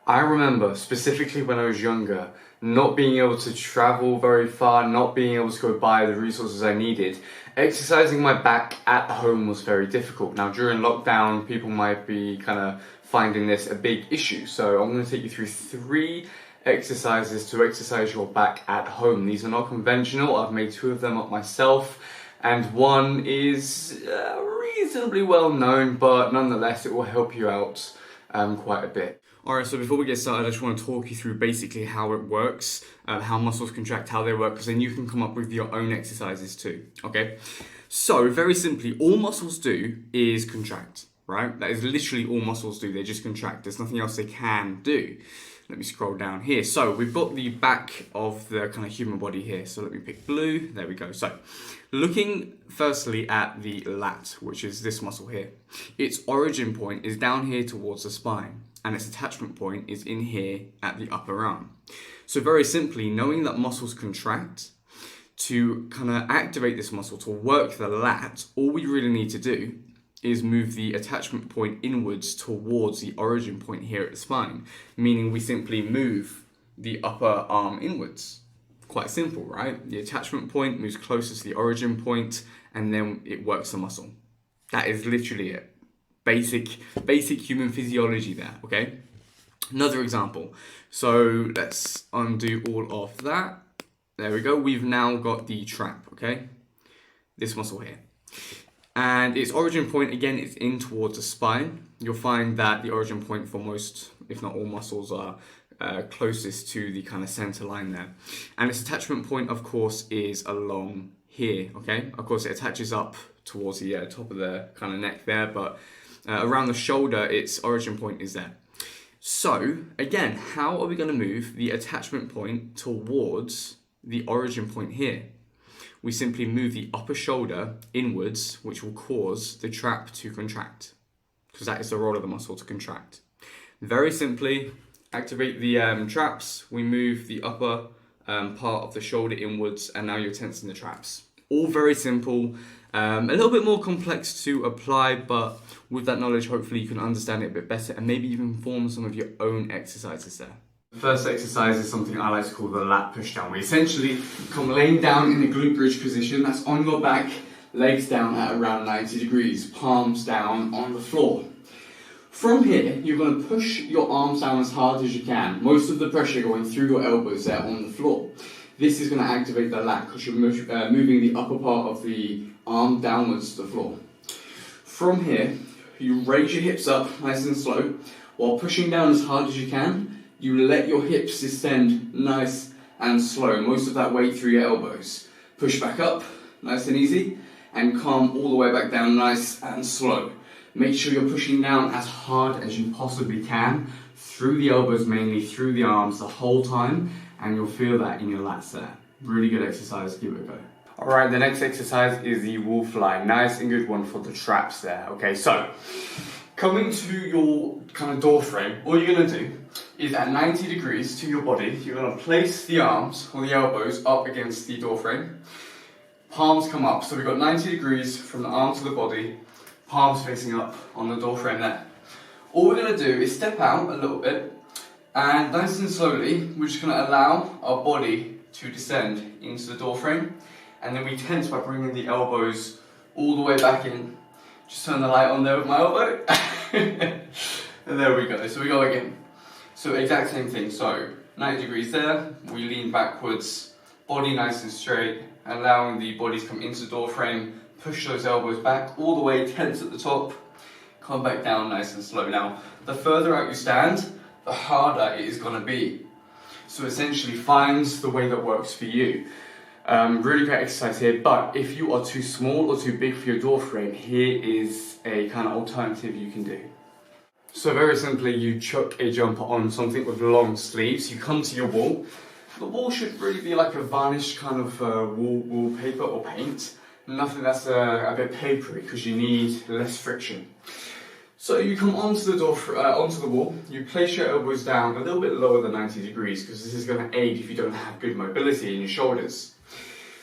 I remember specifically when I was younger, not being able to travel very far, not being able to go buy the resources I needed. Exercising my back at home was very difficult. Now during lockdown, people might be kind of finding this a big issue. So I'm going to take you through 3 exercises to exercise your back at home. These are not conventional. I've made 2 of them up myself, and one is reasonably well known, but nonetheless it will help you out quite a bit. Alright, so before we get started, I just want to talk you through basically how it works, how muscles contract, how they work, because then you can come up with your own exercises too, okay? So, very simply, all muscles do is contract, right? That is literally all muscles do, they just contract. There's nothing else they can do. Let me scroll down here. So, we've got the back of the kind of human body here. So, let me pick blue. There we go. So, looking firstly at the lat, which is this muscle here. Its origin point is down here towards the spine, and its attachment point is in here at the upper arm. So very simply, knowing that muscles contract, to kind of activate this muscle, to work the lat, all we really need to do is move the attachment point inwards towards the origin point here at the spine, meaning we simply move the upper arm inwards. Quite simple, right? The attachment point moves closer to the origin point, and then it works the muscle. That is literally it. Basic human physiology there, okay? Another example. So let's undo all of that. There we go. We've now got the trap, okay? This muscle here. And its origin point, again, is in towards the spine. You'll find that the origin point for most, if not all muscles, are closest to the kind of center line there. And its attachment point, of course, is along here, okay? Of course, it attaches up towards the top of the kind of neck there, but around the shoulder, its origin point is there. So, again, how are we going to move the attachment point towards the origin point here? We simply move the upper shoulder inwards, which will cause the trap to contract, because that is the role of the muscle, to contract. Very simply, activate the traps, we move the upper part of the shoulder inwards, and now you're tensing the traps. All very simple. A little bit more complex to apply, but with that knowledge, hopefully you can understand it a bit better and maybe even form some of your own exercises there. The first exercise is something I like to call the lat push down. We essentially come laying down in the glute bridge position. That's on your back, legs down at around 90 degrees, palms down on the floor. From here, you're going to push your arms down as hard as you can. Most of the pressure going through your elbows there on the floor. This is going to activate the lat because you're moving the upper part of the arm downwards to the floor. From here, you raise your hips up nice and slow. While pushing down as hard as you can, you let your hips descend nice and slow. Most of that weight through your elbows. Push back up, nice and easy, and come all the way back down nice and slow. Make sure you're pushing down as hard as you possibly can, through the elbows mainly, through the arms the whole time, and you'll feel that in your lats there. Really good exercise, give it a go. Alright, the next exercise is the wall fly. Nice and good one for the traps there. Okay, so coming to your kind of door frame, all you're going to do is at 90 degrees to your body, you're going to place the arms or the elbows up against the door frame. Palms come up, so we've got 90 degrees from the arm to the body, palms facing up on the door frame there. All we're going to do is step out a little bit, and nice and slowly, we're just going to allow our body to descend into the door frame. And then we tense by bringing the elbows all the way back in. Just turn the light on there with my elbow. And there we go. So we go again. So exact same thing. So 90 degrees there. We lean backwards. Body nice and straight. Allowing the body to come into the door frame. Push those elbows back all the way. Tense at the top. Come back down nice and slow. Now, the further out you stand, the harder it is going to be. So essentially find the way that works for you. Really great exercise here, but if you are too small or too big for your door frame, here is a kind of alternative you can do. So very simply, you chuck a jumper on something with long sleeves, you come to your wall. The wall should really be like a varnished kind of wallpaper or paint. Nothing that's a bit papery because you need less friction. So you come onto the wall, you place your elbows down a little bit lower than 90 degrees because this is going to aid if you don't have good mobility in your shoulders.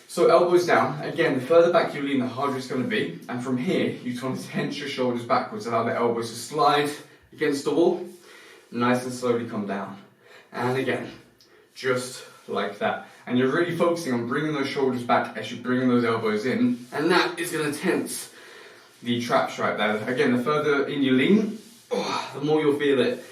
So elbows down, again, the further back you lean, the harder it's going to be. And from here, you try to tense your shoulders backwards, allow the elbows to slide against the wall. nice and slowly come down. And again, just like that. And you're really focusing on bringing those shoulders back as you bring those elbows in, and that is going to tense the traps right there. Again, the further in you lean, the more you'll feel it.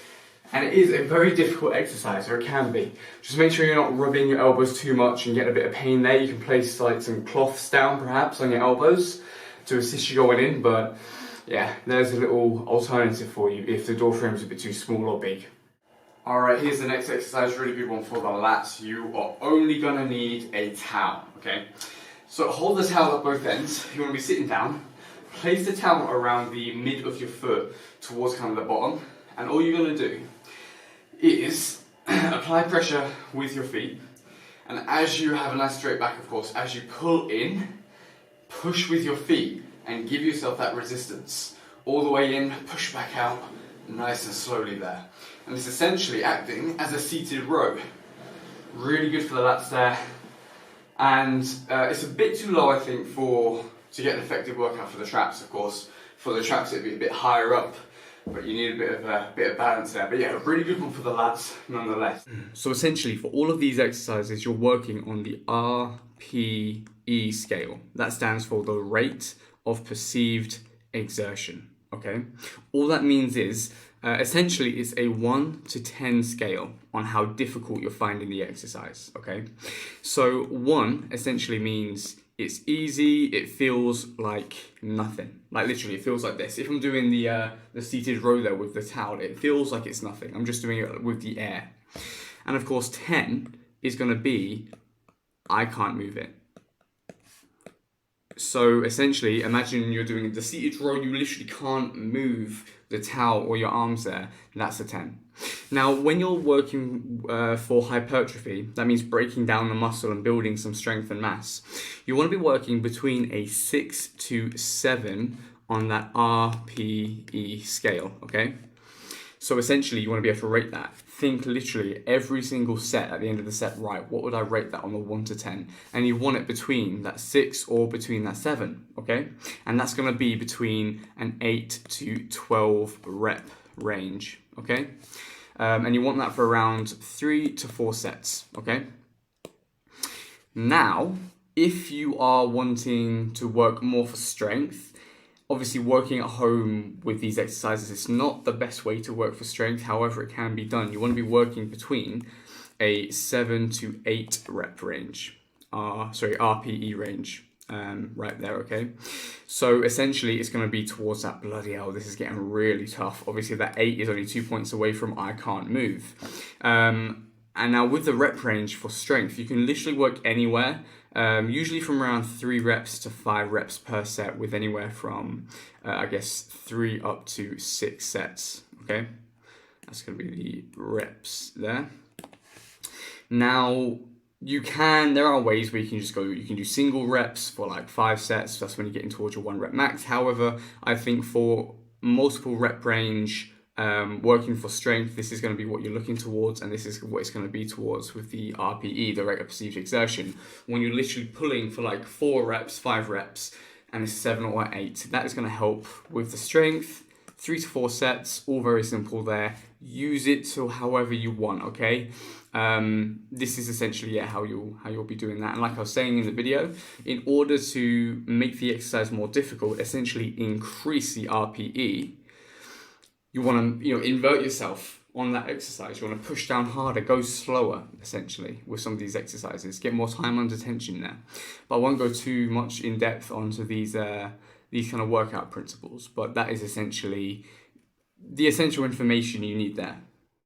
And it is a very difficult exercise, or it can be. Just make sure you're not rubbing your elbows too much and get a bit of pain there. You can place like some cloths down perhaps on your elbows to assist you going in, but yeah, there's a little alternative for you if the door frame is a bit too small or big. Alright, here's the next exercise, really good one for the lats. You are only gonna need a towel, okay? So hold the towel at both ends. You wanna be sitting down. Place the towel around the mid of your foot towards kind of the bottom. And all you're gonna do is apply pressure with your feet, and as you have a nice straight back, of course, as you pull in, push with your feet and give yourself that resistance all the way in, push back out nice and slowly there. And it's essentially acting as a seated row. Really good for the lats there, and it's a bit too low, I think, to get an effective workout for the traps. Of course, for the traps it'd be a bit higher up, but you need a bit of balance there. But yeah, a really good one for the lats nonetheless. So essentially for all of these exercises, you're working on the RPE scale. That stands for the rate of perceived exertion, okay? All that means is, essentially it's a 1 to 10 scale on how difficult you're finding the exercise, okay? So 1 essentially means it's easy, it feels like nothing. Like literally, it feels like this. If I'm doing the seated row there with the towel, it feels like it's nothing. I'm just doing it with the air. And of course, 10 is gonna be, I can't move it. So essentially, imagine you're doing the seated row, you literally can't move the towel or your arms there, that's a 10. Now, when you're working for hypertrophy, that means breaking down the muscle and building some strength and mass. You want to be working between a 6 to 7 on that RPE scale, okay? So essentially, you want to be able to rate that. Think literally every single set at the end of the set, right, what would I rate that on the 1 to 10? And you want it between that 6 or between that 7, okay? And that's going to be between an 8 to 12 rep range, okay? And you want that for around 3 to 4 sets, okay? Now, if you are wanting to work more for strength, obviously working at home with these exercises is not the best way to work for strength, however it can be done. You want to be working between a 7 to 8 rep range, RPE range. Right there, okay? So essentially it's going to be towards that, bloody hell, this is getting really tough. Obviously that 8 is only 2 points away from I can't move. And now with the rep range for strength, you can literally work anywhere, usually from around 3 reps to 5 reps per set, with anywhere from, I guess, 3 up to 6 sets, okay? That's going to be the reps there. Now, there are ways where you can just go, you can do single reps for like 5 sets. That's when you're getting towards your 1 rep max. However, I think for multiple rep range, working for strength, this is going to be what you're looking towards, and this is what it's going to be towards with the RPE, the rate of perceived exertion. When you're literally pulling for like 4 reps, 5 reps, and it's 7 or 8, that is going to help with the strength. 3 to 4 sets, all very simple there. Use it to however you want, okay? This is essentially how you'll be doing that. And like I was saying in the video, in order to make the exercise more difficult, essentially increase the RPE, you want to invert yourself on that exercise. You want to push down harder, go slower, essentially, with some of these exercises. Get more time under tension there. But I won't go too much in depth onto these kind of workout principles, but that is essentially the essential information you need there.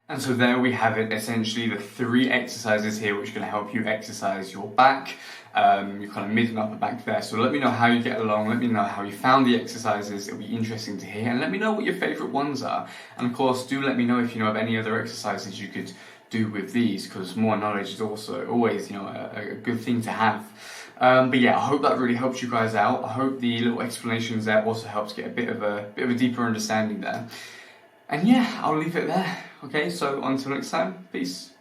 And so there we have it, essentially the 3 exercises here which are going to help you exercise your back, your kind of mid and upper back there. So let me know how you get along, let me know how you found the exercises, it'll be interesting to hear, and let me know what your favourite ones are. And of course, do let me know if you know of any other exercises you could do with these, because more knowledge is also always a good thing to have. But yeah, I hope that really helps you guys out. I hope the little explanations there also helps get a bit of a deeper understanding there. And yeah, I'll leave it there. Okay, so until next time, peace.